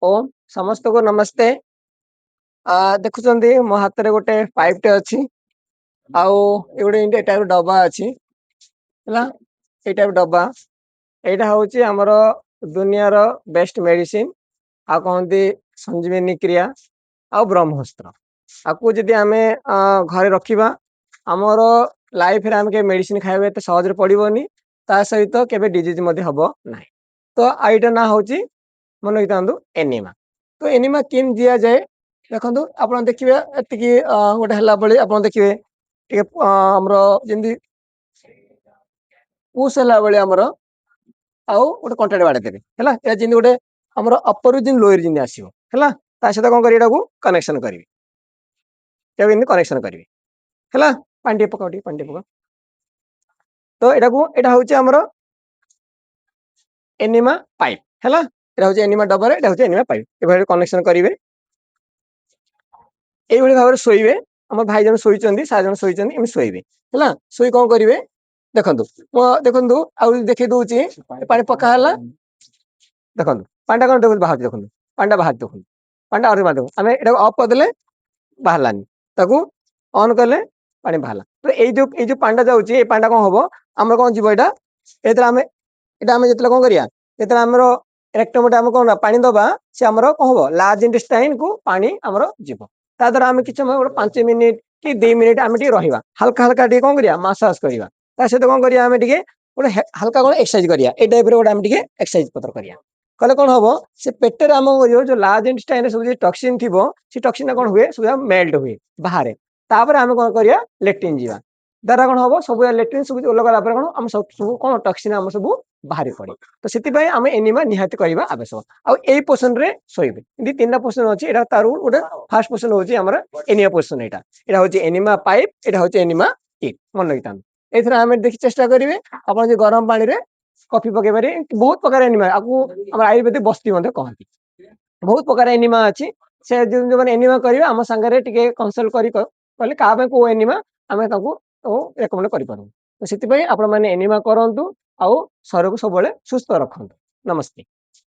ओम समस्त को नमस्ते। देखुଛନ୍ତି ମୋ ହାତରେ ଗୋଟେ ପାଇପ୍ ଟେ ଅଛି ଆଉ ଏଗୁଡେ ଏମିତି ଏଟା ଡବା ଅଛି ହେଲା। ଏଇଟା ଡବା ଏଇଟା ହଉଛି ଆମର ଦୁନିଆର ବେଷ୍ଟ ମେଡିସିନ ଆଉ କହନ୍ତି ସଞ୍ଜୀବନୀ କ୍ରିୟା ଆଉ ବ୍ରହ୍ମଅସ୍ତ୍ର। ଆକୁ ଯଦି ଆମେ ଘରେ ରଖିବା ଆମର ଲାଇଫରେ ଆମେ କେବେ ମେଡିସିନ ଖାଇବା ଏତେ ସହଜରେ ପଡିବନି, ତା ସହିତ କେବେ ଡିଜିଜ ମଧ୍ୟ ହବ ନାହିଁ। ତ ଏଇଟା ନା ହଉଛି ମନେ ରଖିଥାନ୍ତୁ ଏନିମା। ତ ଏନିମା କେମିତି ଦିଆଯାଏ ଦେଖନ୍ତୁ, ଆପଣ ଦେଖିବେ ଏତିକି ଗୋଟେ ହେଲା ଭଳି ଆପଣ ଦେଖିବେ ଟିକେ ଆମର ଯେମିତି ପୁସ୍ ହେଲା ଭଳି ଆମର ଆଉ ଗୋଟେ କଣ୍ଟାଟେ ବାଡେଇ ଦେବେ ହେଲା। ଏହା ଯେମିତି ଗୋଟେ ଆମର ଅପରରୁ ଯେମିତି ଲୋୟର ଯେମିତି ଆସିବ ହେଲା। ତା ସହିତ କଣ କରିବେ, ଏଟାକୁ କନେକ୍ସନ କରିବେ, ଏଟାକୁ ଏମିତି କନେକ୍ସନ କରିବେ ହେଲା। ପାଣି ଟିକେ ପକାଅ, ଟିକେ ପାଣି ଟିକେ ପକାଅ। ତ ଏଇଟା ହଉଛି ଆମର ଏନିମା ପାଇପ୍ ହେଲା। এটা হচ্ছে এনিমা ডবার, এটা হচ্ছে এনিমা পাইপ। এভাবে কনেকশন করিবে, এইভাবে ভাবে শোইবে। আমার ভাই জন শোইଛନ୍ତି, সার জন শোইଛନ୍ତି, এমনি শোইবে ହେଲା। ଶୋଇ କଣ କରିବେ ଦେଖନ୍ତୁ, ମୁଁ ଦେଖନ୍ତୁ ଆଉ ଦେଖେଇ ଦଉଛି। ପାଣି ପକା ହେଲା, ଦେଖନ୍ତୁ ପାଣିଟା କଣ ବାହାରୁଛି, ଦେଖନ୍ତୁ ପାଣିଟା ବାହାରୁଛି, ଦେଖନ୍ତୁ ପାଣିଟା ଆହୁରି ବାହାରିବ। ଆମେ ଏଟାକୁ ଅଫ୍ କରିଦେଲେ ବାହାରିଲାନି, ତାକୁ ଅନ୍ କଲେ ପାଣି ବାହାରିଲା। ତ ଏଇ ଯୋଉ ପାଣିଟା ଯାଉଛି, ଏଇ ପାଣିଟା କଣ ହବ ଆମର, କଣ ଯିବ ଏଇଟା। ଆମେ ଯେତେବେଳେ କଣ କରିବା, ଯେତେବେଳେ ଆମର ରେକ୍ଟମଟେ ଆମେ କଣ ପାଣି ଦବା, ସେ ଆମର କଣ ହବ ଲାର୍ଜ ଇଣ୍ଟେଷ୍ଟାଇନ କୁ ପାଣି ଆମର ଯିବ। ତା ଦ୍ୱାରା ଆମେ କିଛି ସମୟ ଗୋଟେ 5 ମିନିଟ କି 2 ମିନିଟ ଆମେ ଟିକେ ରହିବା, ହାଲକା ହାଲକା ଟିକେ କଣ କରିବା ମାସାଜ କରିବା। ତା ସହିତ କଣ କରିବା, ଆମେ ଟିକେ ଗୋଟେ ହାଲକା କଣ ଏକ୍ସରସାଇଜ କରିବା। ଏଇ ଟାଇପରେ ଗୋଟେ ଆମେ ଟିକେ ଏକ୍ସରସାଇଜ ପତ୍ର କରିବା। କଲେ କଣ ହବ, ସେ ପେଟରେ ଆମ ଯୋଉ ଲାର୍ଜ ଇଣ୍ଟେଷ୍ଟାଇନରେ ସବୁ ଟକ୍ସିନ ଥିବ, ସେ ଟକ୍ସିନ କଣ ହୁଏ, ସବୁ ମେଲ୍ଟ ହୁଏ ବାହାରେ। ତାପରେ ଆମେ କଣ କରିବା, ଲେଟ୍ରିନ୍ ଯିବା। ଦ୍ୱାରା କଣ ହବ, ସବୁ ଲେଟ୍ରିନ୍ ସବୁ ଅଲଗା ପରେ କଣ ଆମ ସବୁ କଣ ଟକ୍ସିନ ଆମ ସବୁ ବାହାରି ପଡେ। ତ ସେଥିପାଇଁ ଆମେ ଏନିମା ନିହାତି କରିବା ଆବଶ୍ୟକ। ଆଉ ଏଇ ପୋଜିସନରେ ଶୋଇବେ। ଏମିତି 3ଟା ପୋଜିସନ ଅଛି। ଏଇଟା ତାର ଗୋଟେ ଫାର୍ଷ୍ଟ ପୋଜିସନ ହଉଛି ଆମର ଏନିମା ପୋଜିସନ। ଏଇଟା ହଉଛି ଏନିମା ପାଇପ୍, ଏଇଟା ହଉଛି ଏନିମା କିଟ୍। ମନେ ରଖିଥାନ୍ତୁ। ଏଇଥିରେ ଆମେ ଦେଖି ଚେଷ୍ଟା କରିବେ, ଆପଣ ଯଦି ଗରମ ପାଣିରେ କଫି ପକେଇ ପାରିବେ। ବହୁତ ପ୍ରକାର ଏନିମା, ଆକୁ ଆମର ଆୟୁର୍ବେଦିକ ବସ୍ତି ମଧ୍ୟ କହନ୍ତି। ବହୁତ ପ୍ରକାର ଏନିମା ଅଛି। ସେ ଯୋଉମାନେ ଏନିମା କରିବେ ଆମ ସାଙ୍ଗରେ ଟିକେ କନସଲ୍ଟ କରି କହିଲେ କାହା ପାଇଁ କୋଉ ଏନିମା ଆମେ ତାଙ୍କୁ ରେକମେଣ୍ଡ କରିପାରୁ। ତ ସେଥିପାଇଁ ଆପଣ ମାନେ ଏନିମା କରନ୍ତୁ ଆଉ ଶରୀରକୁ ସବୁବେଳେ ସୁସ୍ଥ ରଖନ୍ତୁ। ନମସ୍ତେ।